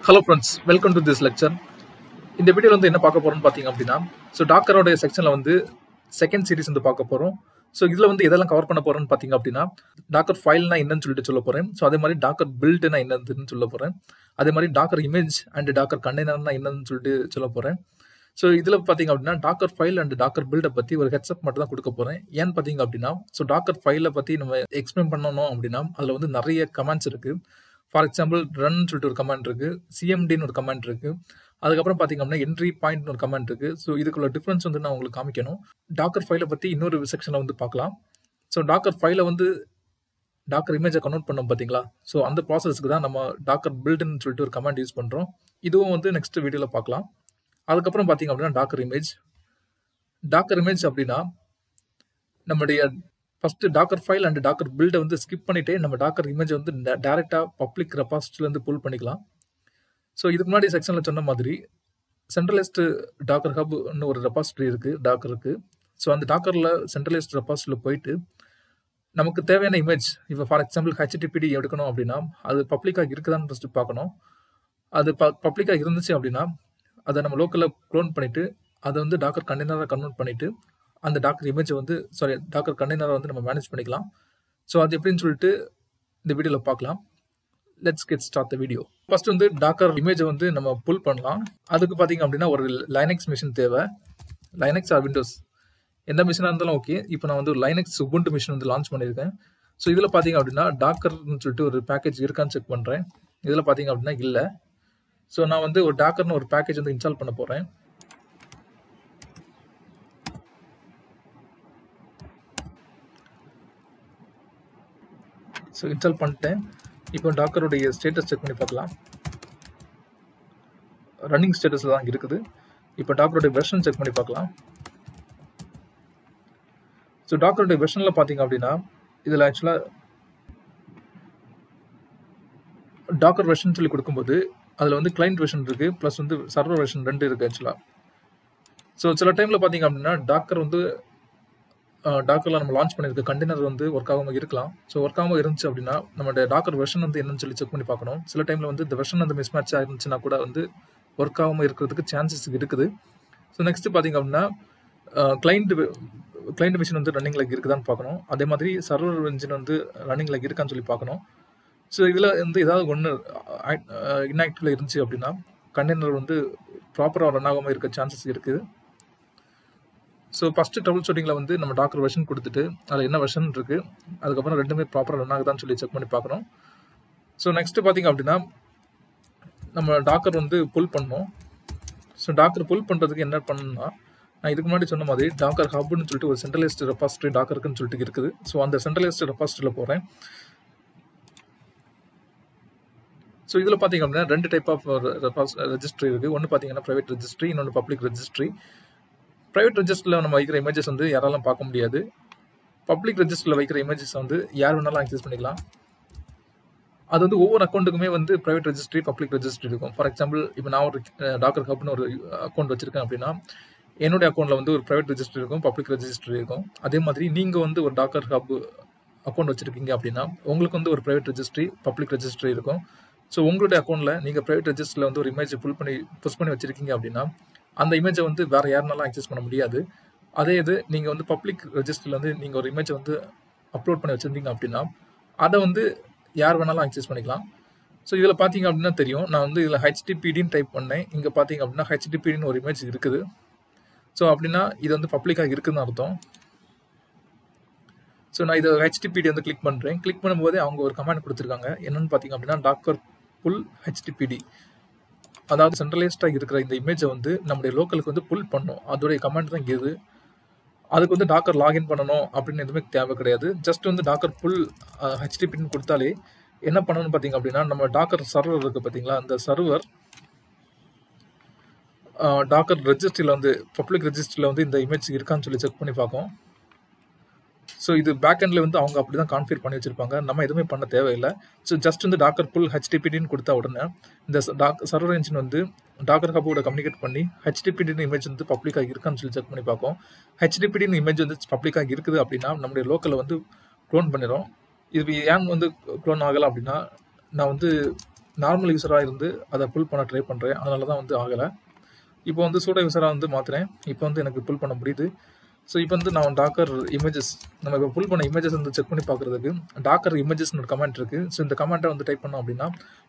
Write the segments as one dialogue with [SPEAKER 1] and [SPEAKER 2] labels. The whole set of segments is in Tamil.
[SPEAKER 1] Hello friends, welcome to this lecture. இந்த வீடியோல வந்து என்ன பார்க்க போறோம்னு பாத்தீங்க அப்படின்னா டாக்கரோட செக்ஷன்ல வந்து செகண்ட் சீரிஸ் வந்து பார்க்க போறோம். இதுல வந்து எதெல்லாம் கவர் பண்ண போறோம்னு பாத்தீங்க அப்படின்னா டாக்கர் ஃபைல்னா என்னன்னு சொல்லிட்டு சொல்ல போறேன். அதே மாதிரி டாக்கர் பில்ட்னா என்னன்னு சொல்ல போறேன். அதே மாதிரி டாக்கர் இமேஜ் அண்ட் டாக்கர் கண்டெய்னர்னா என்னன்னு சொல்லிட்டு சொல்ல போறேன். இதுல பாத்தீங்க அப்படின்னா டாக்கர் ஃபைல் அண்ட் டாக்கர் பில்ட பத்தி ஒரு ஹெட்ஸ்அப் மட்டும் தான் கொடுக்க போறேன். ஏன்னு பாத்தீங்க அப்படின்னா டாக்கர் ஃபைல பத்தி நம்ம எக்ஸ்பிளைன் பண்ணணும் அப்படின்னா அதுல வந்து நிறைய கமெண்ட்ஸ் இருக்கு. ஃபார் எக்ஸாம்பிள் ரன் சொல்லிட்டு ஒரு கமெண்ட் இருக்கு, சிஎம்டின்னு ஒரு கமெண்ட் இருக்கு, அதுக்கப்புறம் பாத்தீங்க அப்படின்னா என்ட்ரி பாயிண்ட் ஒரு கமெண்ட் இருக்கு. இதுக்குள்ள டிஃபரன்ஸ் வந்து நான் உங்களுக்கு காமிக்கணும். டாக்கர் ஃபைலை பத்தி இன்னொரு செக்ஷன்ல வந்து பார்க்கலாம். டாக்கர் ஃபைலை வந்து டாக்கர் இமேஜை கன்வெர்ட் பண்ணோம் பாத்தீங்களா, அந்த ப்ராசஸ்க்கு தான் நம்ம டாக்கர் பில்ட்னு சொல்லிட்டு ஒரு கமெண்ட் யூஸ் பண்றோம். இதுவும் வந்து நெக்ஸ்ட் வீடியோல பார்க்கலாம். அதுக்கப்புறம் பாத்தீங்க அப்படின்னா டாக்கர் இமேஜ் அப்படின்னா நம்முடைய first docker file and docker பில்டை வந்து ஸ்கிப் பண்ணிட்டு நம்ம டாக்கர் இமேஜ் வந்து டைரக்டா பப்ளிக் ரெபாசிட்டரியில இருந்து புல் பண்ணிக்கலாம். இதுக்கு முன்னாடி செக்ஷன்ல சொன்ன மாதிரி சென்ட்ரலைஸ்டு டாக்கர் ஹப்னு ஒரு ரெபாசிட்டரி இருக்கு டாக்கருக்கு. அந்த டாக்கர்ல சென்ட்ரலைஸ்டு ரெபாசிட்டரியில போயிட்டு நமக்கு தேவையான இமேஜ், இப்போ ஃபார் எக்ஸாம்பிள் ஹெச்டிபிடி எடுக்கணும் அப்படின்னா அது பப்ளிக்காக இருக்குதான்னு ஃபர்ஸ்ட் பார்க்கணும். அது பப்ளிக்காக இருந்துச்சு அப்படின்னா அதை நம்ம லோக்கலில் க்ளோன் பண்ணிட்டு அதை வந்து டாக்கர் கண்டெய்னராக கன்வெர்ட் பண்ணிட்டு அந்த டாக்கர் இமேஜை வந்து டாக்கர் கண்டெய்னரை வந்து நம்ம மேனேஜ் பண்ணிக்கலாம். அது எப்படின்னு சொல்லிட்டு இந்த வீடியோவில் பார்க்கலாம். Let's get start the video. First வந்து டாக்கர் இமேஜை வந்து நம்ம புல் பண்ணலாம். அதுக்கு பார்த்தீங்க அப்படின்னா ஒரு லைனக்ஸ் மிஷின் தேவை. லைனக்ஸ் ஆர் விண்டோஸ் எந்த மிஷினாக இருந்தாலும் ஓகே. இப்போ நான் வந்து ஒரு லைனக்ஸ் உபுண்டு மிஷின் வந்து லான்ச் பண்ணியிருக்கேன். இதில் பார்த்தீங்க அப்படின்னா டாக்கர்னு சொல்லிட்டு ஒரு பேக்கேஜ் இருக்கான்னு செக் பண்ணுறேன். இதில் பார்த்தீங்க அப்படின்னா இல்லை. நான் வந்து ஒரு டாக்கர்னு ஒரு பேக்கேஜ் வந்து இன்ஸ்டால் பண்ண போகிறேன். இன்ஸ்டால் பண்ணிட்டேன். இப்போ டாக்கருடைய ஸ்டேட்டஸ் செக் பண்ணி பார்க்கலாம். ரன்னிங் ஸ்டேட்டஸ்ல தான் இருக்குது. இப்போ டாக்கருடைய வெர்ஷன் செக் பண்ணி பார்க்கலாம். டாக்கருடைய வெர்ஷன்ல பாத்தீங்க அப்படின்னா இதுல ஆக்சுவலா டாக்கர் வெர்ஷன் சொல்லி கொடுக்கும்போது அதுல வந்து கிளைண்ட் வெர்ஷன் இருக்கு, பிளஸ் வந்து சர்வர் வெர்ஷன் 2 இருக்கு ஆக்சுவலா. சில டைம்ல பாத்தீங்க அப்படின்னா டாக்கர் வந்து டாக்கர்ல நம்ம லான்ச் பண்ணிருக்க கண்டெய்னர் வந்து ஒர்க் ஆகாம இருக்கலாம். ஒர்க் ஆகாம இருந்துச்சு அப்படின்னா நம்மளோட டாக்கர் வெர்ஷன் வந்து என்னன்னு சொல்லி செக் பண்ணி பார்க்கணும். சில டைம்ல வந்து இந்த வெர்ஷன் வந்து மிஸ் மேட்ச் ஆயிருந்துச்சுன்னா கூட வந்து ஒர்க் ஆகாம இருக்கிறதுக்கு சான்சஸ் இருக்குது. நெக்ஸ்ட் பாத்தீங்க அப்படின்னா கிளைண்ட் மிஷின் வந்து ரன்னிங்ல இருக்குதான்னு பார்க்கணும். அதே மாதிரி சர்வர் இன்ஜின் வந்து ரன்னிங்ல இருக்கான்னு சொல்லி பார்க்கணும். இதுல வந்து ஏதாவது ஒன்று இன்ஆக்டிவ்ல இருந்துச்சு அப்படின்னா கண்டெய்னர் வந்து ப்ராப்பரா ரன் ஆகாம இருக்க சான்சஸ் இருக்குது. ஃபர்ஸ்ட் ட்ரபிள் ஷூட்டிங்ல வந்து நம்ம டாக்கர் வெர்ஷன் கொடுத்துட்டு அதில் என்ன வெர்ஷன் இருக்கு, அதுக்கப்புறம் ரெண்டுமே ப்ராப்பராக ரன் ஆகுதான்னு சொல்லி செக் பண்ணி பார்க்கணும். நெக்ஸ்ட் பார்த்தீங்க அப்படின்னா நம்ம டாக்கர் வந்து புல் பண்ணணும். டாக்கர் புல் பண்ணுறதுக்கு என்ன பண்ணணும்னா நான் இதுக்கு முன்னாடி சொன்ன மாதிரி டாக்கர் ஹப்னு சொல்லிட்டு ஒரு சென்ட்ரலைஸ்டு ரெபாசிட்டரி டாக்கருக்குன்னு சொல்லிட்டு இருக்குது. அந்த சென்ட்ரலைஸ்டு ரெபாசிட்டரியில் போகிறேன். இதில் பார்த்தீங்க அப்படின்னா 2 டைப் ஆஃப் ரெஜிஸ்ட்ரி இருக்குது. ஒன்று பார்த்தீங்கன்னா ப்ரைவேட் ரெஜிஸ்ட்ரி, இன்னொன்று பப்ளிக் ரெஜிஸ்ட்ரி. ப்ரைவேட் ரெஜிஸ்டரில் நம்ம வைக்கிற இமேஜஸ் வந்து யாராலும் பார்க்க முடியாது. பப்ளிக் ரெஜிஸ்டரில் வைக்கிற இமேஜஸ் வந்து யார் வேணாலும் ஆக்சஸ் பண்ணிக்கலாம். அது வந்து ஒவ்வொரு அக்கௌண்ட்டுக்குமே வந்து ப்ரைவேட் ரெஜிஸ்ட்ரி, பப்ளிக் ரெஜிஸ்ட்ரி இருக்கும். ஃபார் எக்ஸாம்பிள் இப்போ நான் ஒரு டாக்கர் ஹப்னு ஒரு அக்கௌண்ட் வச்சிருக்கேன் அப்படின்னா என்னுடைய அக்கௌண்ட்ல வந்து ஒரு ப்ரைவேட் ரெஜிஸ்ட்ரி இருக்கும், பப்ளிக் ரெஜிஸ்ட்ரி இருக்கும். அதே மாதிரி நீங்க வந்து ஒரு டாக்கர் ஹப் அக்கௌண்ட் வச்சிருக்கீங்க அப்படின்னா உங்களுக்கு வந்து ஒரு ப்ரைவேட் ரெஜிஸ்ட்ரி, பப்ளிக் ரெஜிஸ்ட்ரி இருக்கும். உங்களுடைய அக்கௌண்ட்ல நீங்க ப்ரைவேட் ரெஜிஸ்டர்ல வந்து ஒரு இமேஜ் புஷ் பண்ணி வச்சிருக்கீங்க அப்படின்னா அந்த இமேஜை வந்து வேற யாருனாலும் ஆக்சஸ் பண்ண முடியாது. அதே இது நீங்க வந்து பப்ளிக் ரெஜிஸ்டர்ல வந்து நீங்க ஒரு இமேஜை வந்து அப்லோட் பண்ணி வச்சிருந்தீங்க அப்படின்னா அதை வந்து யார் வேணாலும் ஆக்சஸ் பண்ணிக்கலாம். இதுல பாத்தீங்க அப்படின்னா தெரியும், நான் வந்து இதுல ஹெச்டிபிடின்னு டைப் பண்ணேன். இங்க பாத்தீங்க அப்படின்னா ஹெச்டிபிடின்னு ஒரு இமேஜ் இருக்குது. அப்படின்னா இது வந்து பப்ளிக்காக இருக்குதுன்னு அர்த்தம். நான் இதை ஹெச்டிபிடி வந்து கிளிக் பண்றேன். கிளிக் பண்ணும்போது அவங்க ஒரு கமெண்ட் கொடுத்துருக்காங்க. என்னன்னு பாத்தீங்க அப்படின்னா டாக்கர் புல் ஹெச்டிபிடி, அதாவது சென்ட்ரலைஸ்டா இருக்கிற இந்த இமேஜை வந்து நம்முடைய லோக்கலுக்கு வந்து புல் பண்ணும். அதோடைய கமெண்ட் தான் இது. அதுக்கு வந்து டாக்கர் லாகின் பண்ணணும் அப்படின்னு எதுவுமே தேவை கிடையாது. ஜஸ்ட் வந்து டாக்கர் புல் ஹெச்டிபின்னு கொடுத்தாலே என்ன பண்ணணும்னு பாத்தீங்க அப்படின்னா நம்ம டாக்கர் சர்வர் இருக்கு பாத்தீங்களா, அந்த சர்வர் டாக்கர் ரெஜிஸ்ட்ரியில வந்து பப்ளிக் ரெஜிஸ்ட்ரியில வந்து இந்த இமேஜ் இருக்கான்னு சொல்லி செக் பண்ணி பார்க்கும். இது பேக் எண்ட்ல வந்து அவங்க அப்படிதான் கான்ஃபிகர் பண்ணி வச்சிருப்பாங்க. நம்ம எதுவுமே பண்ண தேவையில்லை. ஜஸ்ட் வந்து டாக்கர் புல் ஹெச்டிபிடின்னு கொடுத்தா உடனே இந்த சர்வர் இன்ஜின் வந்து டாக்கர் ஹப்போட கம்யூனிகேட் பண்ணி ஹெச்டிபிடின்னு இமேஜ் வந்து பப்ளிக்காக இருக்கான்னு சொல்லி செக் பண்ணி பார்க்கும். ஹெச்டிபிடின்னு இமேஜ் வந்து பப்ளிக்காக இருக்குது அப்படின்னா நம்முடைய லோக்கலை வந்து க்ளோன் பண்ணிடும். இது ஏன் வந்து க்ளோன் ஆகலை அப்படின்னா நான் வந்து நார்மல் யூஸராக இருந்து அதை புல் பண்ண ட்ரை பண்ணுறேன், அதனால தான் வந்து ஆகலை. இப்போ வந்து சூடோ யூஸராக வந்து மாற்றுறேன், இப்போ வந்து எனக்கு புல் பண்ண முடியுது. ஸோ இப்போ வந்து நான் டாக்கர் இமேஜஸ், நம்ம இப்போ புல் பண்ண இமேஜஸ் வந்து செக் பண்ணி பார்க்குறதுக்கு டாக்கர் இமேஜஸ்னு ஒரு கமெண்ட் இருக்குது. ஸோ இந்த கமெண்ட்டை வந்து டைப் பண்ணோம் அப்படின்னா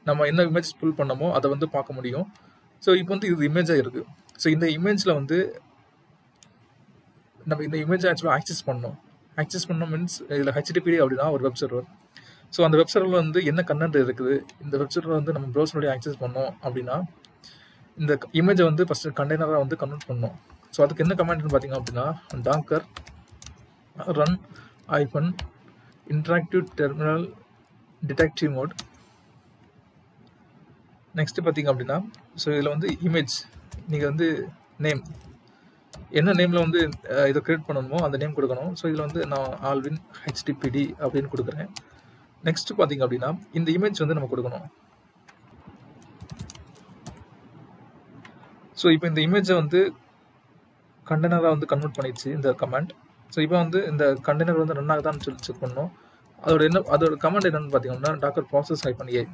[SPEAKER 1] நம்ம என்ன இமேஜஸ் புல் பண்ணமோ அதை வந்து பார்க்க முடியும். ஸோ இப்போ வந்து இது இமேஜாக இருக்குது. ஸோ இந்த இமேஜில் வந்து நம்ம இந்த இமேஜை ஆக்சுவலாக ஆக்சஸ் பண்ணோம். ஆக்சஸ் பண்ணோம் மீன்ஸ் இதில் HTTPD அப்படின்னா ஒரு வெப் சர்வர். ஸோ அந்த வெப் சர்வரில் வந்து என்ன கண்டென்ட் இருக்குது, இந்த வெப் சர்வர் வந்து நம்ம ப்ரௌசருடைய ஆக்சஸ் பண்ணோம் அப்படின்னா இந்த இமேஜை வந்து ஃபஸ்ட்டு கண்டெய்னராக வந்து கன்வெர்ட் பண்ணோம். ஸோ அதுக்கு என்ன கமெண்ட்னு பார்த்தீங்க அப்படின்னா docker run interactive terminal detective mode. Next பார்த்தீங்க அப்படின்னா ஸோ இதில் வந்து இமேஜ் நீங்கள் வந்து நேம் என்ன நேமில் வந்து இதை க்ரியேட் பண்ணணுமோ அந்த நேம் கொடுக்கணும். ஸோ இதில் வந்து நான் ஆல்வின் HTTPD அப்படின்னு கொடுக்குறேன். நெக்ஸ்ட்டு பார்த்தீங்க அப்படின்னா இந்த இமேஜ் வந்து நம்ம கொடுக்கணும். ஸோ இப்போ இந்த இமேஜை வந்து கண்டெய்னராக வந்து கன்வெர்ட் பண்ணிடுச்சு இந்த கமெண்ட். ஸோ இப்போ வந்து இந்த கண்டெய்னர் வந்து ரன் ஆகுதான்னு சொல்லி செக் பண்ணணும். அதோட கமெண்ட் என்னன்னு பார்த்தீங்கன்னா டாக்கர் ப்ராசஸ் -a.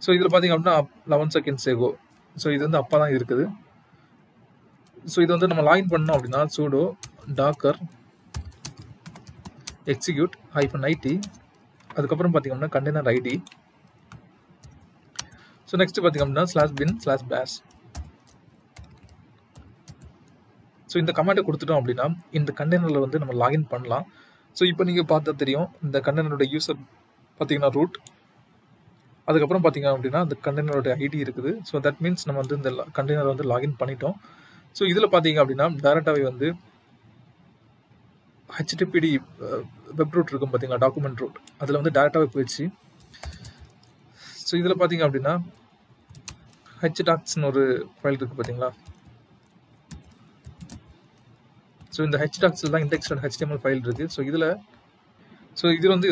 [SPEAKER 1] ஸோ இதில் பார்த்தீங்க அப்படின்னா 11 seconds ago. ஸோ இது வந்து அப்போ தான் இருக்குது. ஸோ இது வந்து நம்ம லாகின் பண்ணோம் அப்படின்னா சூடோ டாக்கர் எக்ஸிக்யூட் -it, அதுக்கப்புறம் பார்த்தீங்கன்னா கண்டெய்னர் ஐடி. ஸோ நெக்ஸ்ட் பார்த்தீங்க அப்படின்னா /bin/bash. ஸோ இந்த கமெண்ட்டை கொடுத்துட்டோம் அப்படின்னா இந்த கண்டெய்னரில் வந்து நம்ம லாகின் பண்ணலாம். ஸோ இப்போ நீங்கள் பார்த்தா தெரியும் இந்த கண்டெய்னரோட யூசர் பார்த்தீங்கன்னா ரூட், அதுக்கப்புறம் பார்த்தீங்க அப்படின்னா அந்த கண்டெய்னரோட ஐடி இருக்குது. ஸோ தட் மீன்ஸ் நம்ம வந்து இந்த கண்டெய்னரை வந்து லாகின் பண்ணிட்டோம். ஸோ இதில் பார்த்தீங்க அப்படின்னா டேரெக்டாகவே வந்து HTTPD வெப் ரூட் இருக்கும் பார்த்தீங்களா, டாக்குமெண்ட் ரூட், அதில் வந்து டேரெக்டாகவே போயிடுச்சு. ஸோ இதில் பார்த்தீங்க அப்படின்னா hdocs ஒரு ஃபைல் இருக்குது பார்த்தீங்களா. ஸோ இந்த hdocs தான் index.html ஃபைல் இருக்குது. ஸோ இதில் வந்து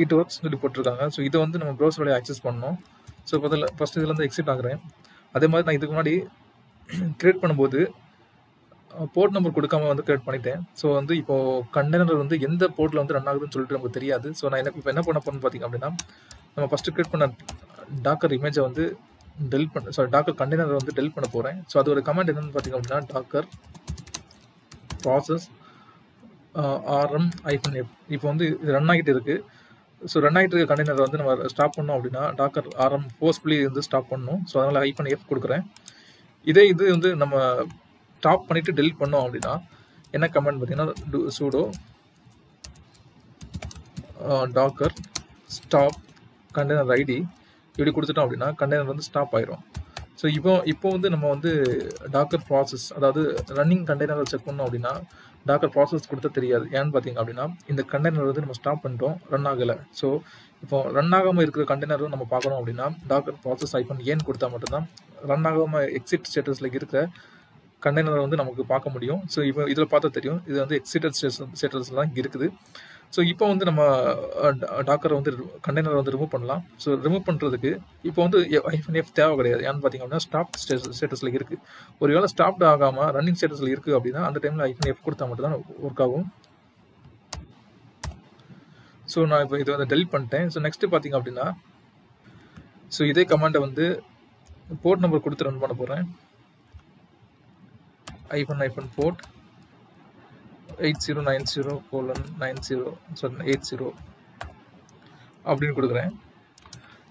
[SPEAKER 1] இட் ஒர்க்ஸ் சொல்லி போட்டிருக்காங்க. ஸோ இதை வந்து நம்ம ப்ரௌசரோட ஆக்சஸ் பண்ணணும். ஸோ ஃபஸ்ட் இதில் வந்து எக்ஸிட் ஆகுறேன். அதே மாதிரி நான் இதுக்கு முன்னாடி க்ரியேட் பண்ணும்போது போர்ட் நம்பர் கொடுக்காம வந்து க்ரியேட் பண்ணிட்டேன். ஸோ வந்து இப்போது கண்டெய்னர் வந்து எந்த போர்ட்டில் வந்து ரன் ஆகுதுன்னு சொல்லிட்டு நமக்கு தெரியாது. ஸோ நான் இப்போ என்ன பண்ண போகிறேன்னு பார்த்தீங்க அப்படின்னா நம்ம ஃபஸ்ட்டு க்ரியேட் பண்ண டாக்கர் இமேஜை வந்து டாக்கர் கண்டெய்னரை வந்து டெலிட் பண்ண போகிறேன். ஸோ அதோட கமெண்ட் என்னென்னு பார்த்தீங்க அப்படின்னா டாக்கர் ப்ராசஸ் -rm-f. இப்போ வந்து இது ரன் ஆகிட்டு இருக்குது. ஸோ ரன் ஆகிட்டு இருக்க கண்டெய்னரை வந்து நம்ம ஸ்டாப் பண்ணோம் அப்படின்னா டாக்கர் rm ஃபோர்ஸ்ஃபுல்லி வந்து ஸ்டாப் பண்ணணும். ஸோ அதனால் -f கொடுக்குறேன். இது வந்து நம்ம ஸ்டாப் பண்ணிவிட்டு டெலிட் பண்ணோம் அப்படின்னா என்ன கமெண்ட் பார்த்தீங்கன்னா sudo docker stop container ID இப்படி கொடுத்துட்டோம் அப்படின்னா கண்டெய்னர் வந்து ஸ்டாப் ஆயிரும். ஸோ இப்போ வந்து நம்ம வந்து டாக்கர் ப்ராசஸ், அதாவது ரன்னிங் கண்டெய்னரை செக் பண்ணோம் அப்படின்னா டாக்கர் ப்ராசஸ் கொடுத்தா தெரியாது. ஏன்னு பார்த்தீங்க அப்படின்னா இந்த கண்டெய்னர் வந்து நம்ம ஸ்டாப் பண்ணிட்டோம், ரன் ஆகலை. ஸோ இப்போ ரன் ஆகாமல் இருக்கிற கண்டெய்னரும் நம்ம பார்க்கணும் அப்படின்னா டாக்கர் ப்ராசஸ் -n கொடுத்தா மட்டும்தான் ரன் ஆகாமல் எக்ஸிட் ஸ்டேட்டஸில் இருக்கிற கண்டெய்னரை வந்து நமக்கு பார்க்க முடியும். ஸோ இப்போ இதில் பார்த்தா தெரியும் இது வந்து எக்ஸிட்டட் ஸ்டேட்டஸில் தான் இருக்குது. ஸோ இப்போ வந்து நம்ம டாக்கரை வந்து கண்டெய்னரை வந்து ரிமூவ் பண்ணலாம். ஸோ ரிமூவ் பண்ணுறதுக்கு இப்போ வந்து -f தேவை கிடையாது. ஏன்னு பார்த்தீங்க அப்படின்னா ஸ்டாப் ஸ்டேட்டஸில் இருக்குது. ஒருவேளை ஸ்டாப்ட் ஆகாமல் ரன்னிங் ஸ்டேட்டஸில் இருக்குது அப்படின்னா அந்த டைமில் -f கொடுத்தா மட்டும் தான் ஒர்க் ஆகும். ஸோ நான் இப்போ இதை வந்து டெலிட் பண்ணிட்டேன். ஸோ நெக்ஸ்ட்டு பார்த்தீங்க அப்படின்னா ஸோ இதே கமெண்ட்டை வந்து போர்ட் நம்பர் கொடுத்து ரன் பண்ண போகிறேன். -port 8090:90 அப்படின்னு கொடுக்குறேன்.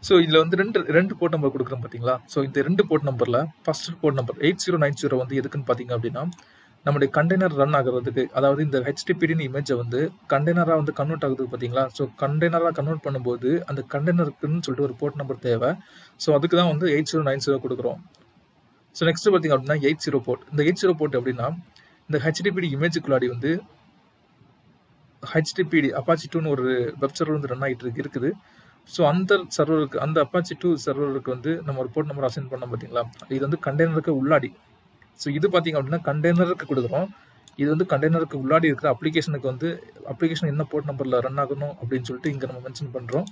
[SPEAKER 1] ஸோ இதில் வந்து ரெண்டு போர்ட் நம்பர் கொடுக்குறேன் பார்த்தீங்களா. ஸோ இந்த ரெண்டு போர்ட் நம்பரில் ஃபர்ஸ்ட் போர்ட் நம்பர் 8090 வந்து எதுக்குன்னு பார்த்தீங்க அப்படின்னா நம்முடைய கண்டெய்னர் ரன் ஆகிறதுக்கு, அதாவது இந்த HTTPD இமேஜை வந்து கண்டெய்னராக வந்து கன்வெர்ட் ஆகுது பார்த்தீங்களா. ஸோ கண்டெய்னராக கன்வெர்ட் பண்ணும்போது அந்த கண்டெய்னருக்குன்னு சொல்லிட்டு ஒரு போர்ட் நம்பர் தேவை. ஸோ அதுக்கு தான் வந்து 8090 கொடுக்குறோம். ஸோ நெக்ஸ்ட் பார்த்தீங்க அப்படின்னா 80 போர்ட். இந்த 80 போர்ட் அப்படின்னா இந்த HTTPD இமேஜுக்குள்ளாடி வந்து HTTPD Apache 2ன்னு ஒரு வெப் சர்வர் வந்து ரன் ஆகிட்டு இருக்குது. ஸோ அந்த சர்வருக்கு, அந்த Apache 2 சர்வருக்கு வந்து நம்ம ஒரு போர்ட் நம்பர் அசைன் பண்ணோம் பார்த்தீங்களா. இது வந்து கண்டெய்னருக்கு உள்ளாடி. ஸோ இது பார்த்தீங்க அப்படின்னா கண்டெய்னருக்கு கொடுக்குறோம். இது வந்து கண்டெய்னருக்கு உள்ளாடி இருக்கிற அப்ளிகேஷனுக்கு வந்து அப்ளிகேஷன் என்ன போர்ட் நம்பரில் ரன் ஆகணும் அப்படின்னு சொல்லிட்டு இங்கே நம்ம மென்ஷன் பண்ணுறோம்.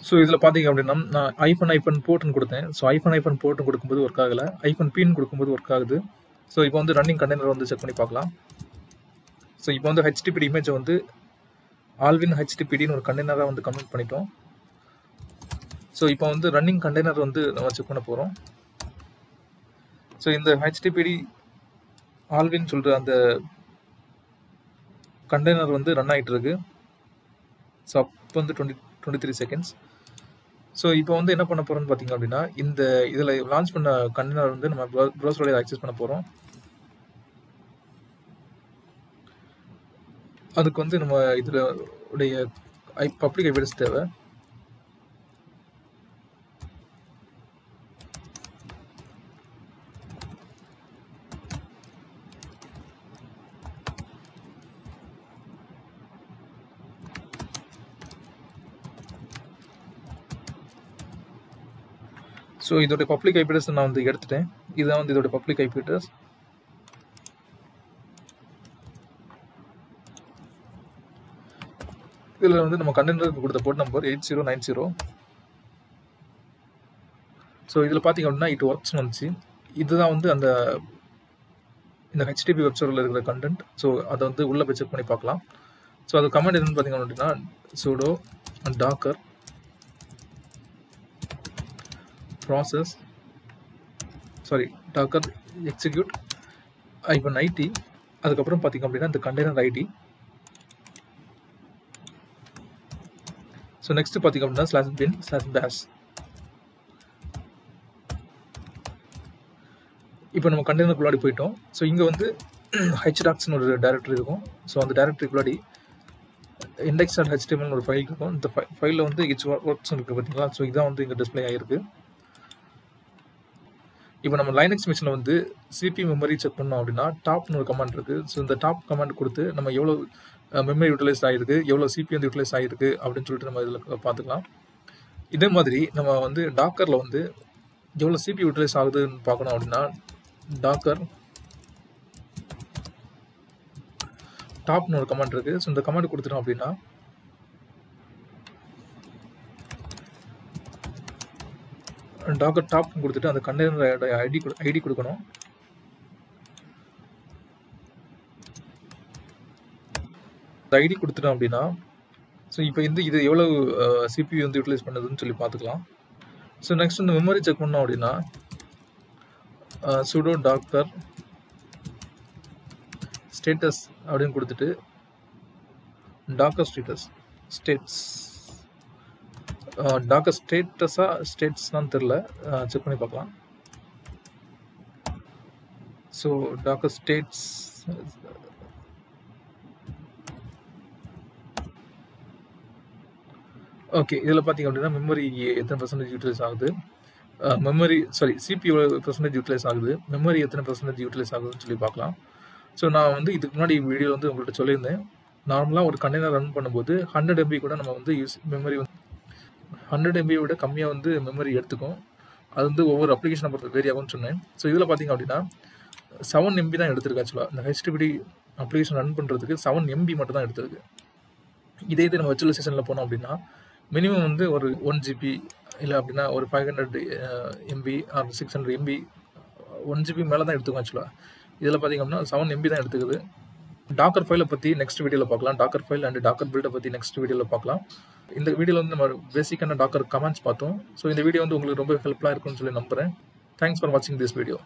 [SPEAKER 1] ஸோ இதில் பார்த்தீங்க அப்படின்னா நான் -, போர்ட்னு கொடுத்தேன். ஸோ -, போர்ட்னு கொடுக்கும்போது ஒர்க் ஆகலை, -pன்னு கொடுக்கும்போது ஒர்க் ஆகுது. ஸோ இப்போ வந்து ரன்னிங் கண்டெய்னர் வந்து செக் பண்ணி பார்க்கலாம். ஸோ இப்போ வந்து HTTPD இமேஜை வந்து ஆல்வின் ஹெச்டிபிடின்னு ஒரு கண்டெய்னராக வந்து கன்வெர்ட் பண்ணிட்டோம். ஸோ இப்போ வந்து ரன்னிங் கண்டெய்னர் வந்து நம்ம செக் பண்ண போகிறோம். ஸோ இந்த ஹெச்டிபிடி ஆல்வின் சொல்கிற அந்த கண்டெய்னர் வந்து ரன் ஆகிட்டு இருக்கு. ஸோ அப்போ வந்து 23 செகண்ட்ஸ். ஸோ இப்போ வந்து என்ன பண்ண போகிறோம்னு பார்த்தீங்க அப்படின்னா, இந்த இதில் லான்ச் பண்ண கண்டெய்னர் வந்து நம்ம ப்ரௌசரோட ஆக்சஸ் பண்ண போகிறோம். அதுக்கு வந்து நம்ம இதில் உடைய பப்ளிக் ஐபிஎஸ் தேவை. ஸோ இதோட பப்ளிக் ஐபி அட்ரஸ் நான் வந்து எடுத்துட்டேன். இதுதான் வந்து இதோட பப்ளிக் ஐபி அட்ரஸ். இதில் வந்து நம்ம கண்டெய்னருக்கு கொடுத்த போர்ட் நம்பர் 8090. ஸோ இதில் பார்த்தீங்க அப்படின்னா இட் ஒர்க்ஸ் வந்துச்சு. இதுதான் வந்து அந்த இந்த ஹெச்டிபி வெப் சர்வரில் இருக்கிற கண்டென்ட். ஸோ அதை வந்து உள்ளே போய் செக் பண்ணி பார்க்கலாம். ஸோ அது கமெண்ட் என்னன்னு பார்த்தீங்க அப்படின்னா sudo docker process docker execute -it. அதுக்கப்புறம் பார்த்தீங்க அப்படின்னா இந்த கண்டெய்னர் ஐடி. ஸோ நெக்ஸ்ட் பார்த்தீங்க அப்படின்னா /bin/bash. இப்போ நம்ம கண்டெய்னருக்குள்ளாடி போயிட்டோம். ஸோ இங்கே வந்து hdocs-னு ஒரு டைரக்டரி இருக்கும். ஸோ அந்த டைரக்டரிக்குள்ளாடி index.html ஒரு ஃபைல் இருக்கும். இந்த ஃபைலில் வந்து ஒர்க்ஸ் இருக்குது பார்த்தீங்களா. ஸோ இதான் வந்து இங்கே டிஸ்பிளே ஆகிருக்கு. இப்போ நம்ம லைனக்ஸ் மிஷினில் வந்து சிபி மெமரி செக் பண்ணோம் அப்படின்னா டாப்னு ஒரு கமாண்ட் இருக்குது. ஸோ இந்த டாப் கமாண்ட் கொடுத்து நம்ம எவ்வளோ மெமரி யூட்டிலைஸ் ஆகிருக்கு, எவ்வளோ சிபி வந்து யூட்டிலைஸ் ஆகிருக்கு அப்படின்னு சொல்லிட்டு நம்ம இதில் பார்த்துக்கலாம். இதே மாதிரி நம்ம வந்து டாக்கரில் வந்து எவ்வளோ சிபி யூட்டிலைஸ் ஆகுதுன்னு பார்க்கணும் அப்படின்னா டாக்கர் டாப்னு ஒரு கமாண்ட் இருக்குது. ஸோ இந்த கமாண்ட் கொடுத்துட்டோம் அப்படின்னா டாக்கர் டாப் கொடுத்துட்டு அந்த கண்டெய்னரோட ஐடி கொடுக்கணும். அந்த ஐடி கொடுத்துட்டோம் அப்படின்னா ஸோ இப்போ இது எவ்வளோ சிபியூ வந்து யூட்டிலைஸ் பண்ணுதுன்னு சொல்லி பார்த்துக்கலாம். ஸோ நெக்ஸ்ட் இந்த மெமரி செக் பண்ணோம் அப்படின்னா sudo docker status அப்படின்னு கொடுத்துட்டு டாக்கர் டாக்கர் ஸ்டேட்ஸ்னான்னு தெரில, செக் பண்ணி பார்க்கலாம். So docker stats okay. இதில் பார்த்தீங்க அப்படின்னா மெமரி எத்தனை பர்சன்டேஜ் யூட்டிலைஸ் ஆகுது, சிபி பர்சன்டேஜ் யூட்டிலைஸ் ஆகுது, மெமரி எத்தனை பர்சன்டேஜ் யூட்டிலைஸ் ஆகுதுன்னு சொல்லி பார்க்கலாம். ஸோ நான் வந்து இதுக்கு முன்னாடி வீடியோ வந்து உங்கள்கிட்ட சொல்லியிருந்தேன். நார்மலாக ஒரு கண்டெய்னர் ரன் பண்ணும்போது 100 MB கூட நம்ம வந்து மெமரி வந்து 100 MB விட கம்மியாக வந்து மெமரி எடுத்துக்கும். அது வந்து ஒவ்வொரு அப்ளிகேஷனை பொறுத்து வேரி ஆகும்னு சொன்னேன். ஸோ இதில் பார்த்தீங்க அப்படின்னா 7 MB தான் எடுத்திருக்கு. ஆக்சுவலாக இந்த ஹெச்டிபிடி அப்ளிகேஷன் ரன் பண்ணுறதுக்கு 7 MB மட்டும் தான் எடுத்திருக்கு. இதே இது நம்ம விர்ச்சுவலைசேஷனில் போனோம் அப்படின்னா மினிமம் வந்து ஒரு 1 GB இல்லை அப்படின்னா ஒரு 500 MB ஆர் 600 MB 1 GB மேலே தான் எடுத்துக்கும். ஆக்சுவலாக இதில் பார்த்தீங்க அப்படின்னா 7 MB தான் எடுத்துக்குது. டாக்கர் ஃபைலை பற்றி நெக்ஸ்ட் வீடியோவில் பார்க்கலாம். டாக்கர் ஃபைல் அண்ட் டாக்கர் பில்டை பற்றி நெக்ஸ்ட் வீடியோவில் பார்க்கலாம். இந்த வீடியோவில் வந்து நம்ம பேசிக்கான டாக்கர் கமெண்ட்ஸ் பார்த்தோம். ஸோ இந்த வீடியோ வந்து உங்களுக்கு ரொம்ப ஹெல்ப்ஃபுல்லாக இருக்கும்னு சொல்லி நம்புகிறேன். தேங்க்ஸ் ஃபார் வாட்சிங் திஸ் வீடியோ.